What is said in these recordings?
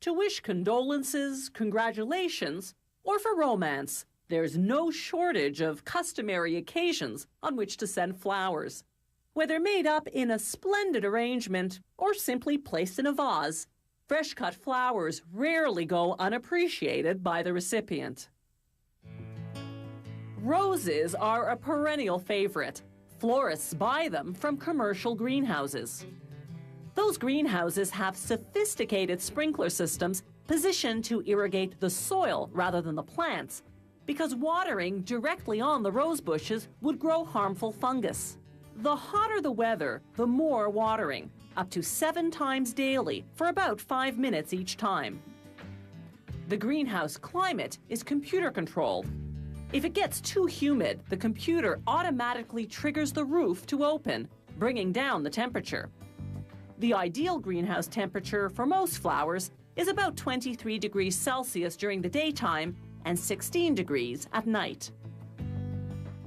To wish condolences, congratulations, or for romance, there's no shortage of customary occasions on which to send flowers. Whether made up in a splendid arrangement or simply placed in a vase, fresh-cut flowers rarely go unappreciated by the recipient. Roses are a perennial favorite. Florists buy them from commercial greenhouses. Those greenhouses have sophisticated sprinkler systems positioned to irrigate the soil rather than the plants, because watering directly on the rose bushes would grow harmful fungus. The hotter the weather, the more watering, up to 7 times daily for about 5 minutes each time. The greenhouse climate is computer-controlled. If it gets too humid, the computer automatically triggers the roof to open, bringing down the temperature. The ideal greenhouse temperature for most flowers is about 23 degrees Celsius during the daytime and 16 degrees at night.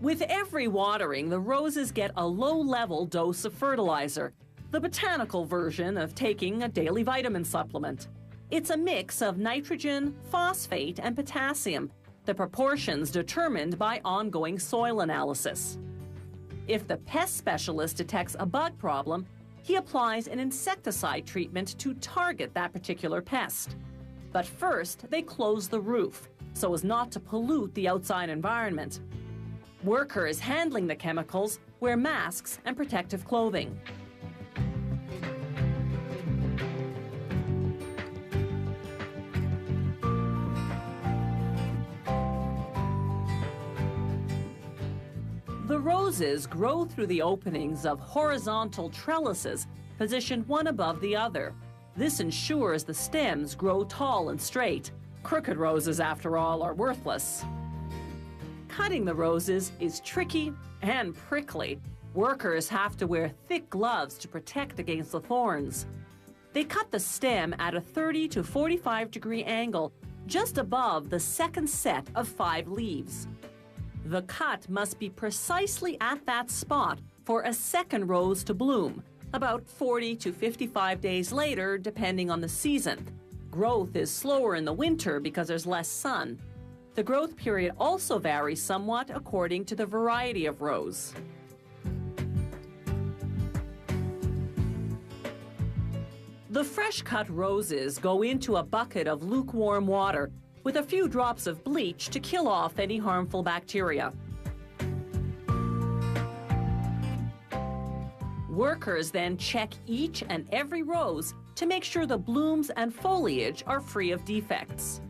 With every watering, the roses get a low-level dose of fertilizer, the botanical version of taking a daily vitamin supplement. It's a mix of nitrogen, phosphate, and potassium, the proportions determined by ongoing soil analysis. If the pest specialist detects a bug problem, he applies an insecticide treatment to target that particular pest. But first, they close the roof so as not to pollute the outside environment. Workers handling the chemicals wear masks and protective clothing. The roses grow through the openings of horizontal trellises positioned one above the other. This ensures the stems grow tall and straight. Crooked roses, after all, are worthless. Cutting the roses is tricky and prickly. Workers have to wear thick gloves to protect against the thorns. They cut the stem at a 30 to 45 degree angle just above the second set of 5 leaves. The cut must be precisely at that spot for a second rose to bloom, about 40 to 55 days later, depending on the season. Growth is slower in the winter because there's less sun. The growth period also varies somewhat according to the variety of rose. The fresh-cut roses go into a bucket of lukewarm water with a few drops of bleach to kill off any harmful bacteria. Workers then check each and every rose to make sure the blooms and foliage are free of defects.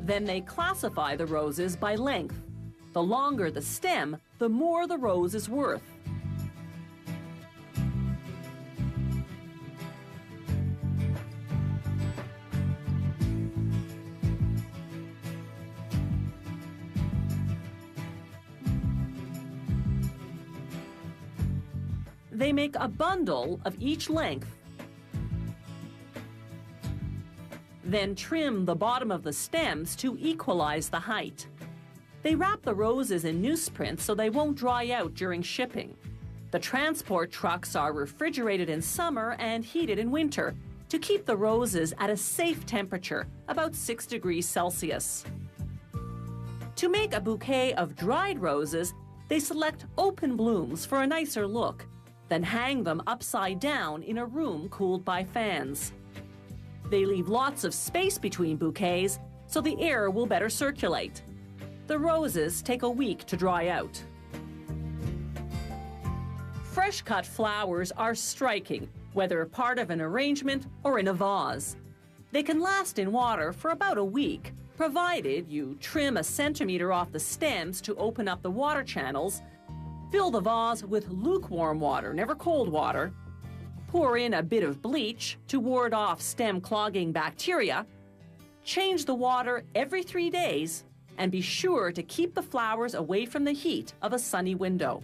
Then they classify the roses by length. The longer the stem, the more the rose is worth. They make a bundle of each length, then trim the bottom of the stems to equalize the height. They wrap the roses in newsprint so they won't dry out during shipping. The transport trucks are refrigerated in summer and heated in winter to keep the roses at a safe temperature, about 6 degrees Celsius. To make a bouquet of dried roses, they select open blooms for a nicer look, then hang them upside down in a room cooled by fans. They leave lots of space between bouquets so the air will better circulate. The roses take a week to dry out. Fresh-cut flowers are striking, whether part of an arrangement or in a vase. They can last in water for about a week, provided you trim a centimeter off the stems to open up the water channels, fill the vase with lukewarm water, never cold water, pour in a bit of bleach to ward off stem clogging bacteria, change the water every 3 days, and be sure to keep the flowers away from the heat of a sunny window.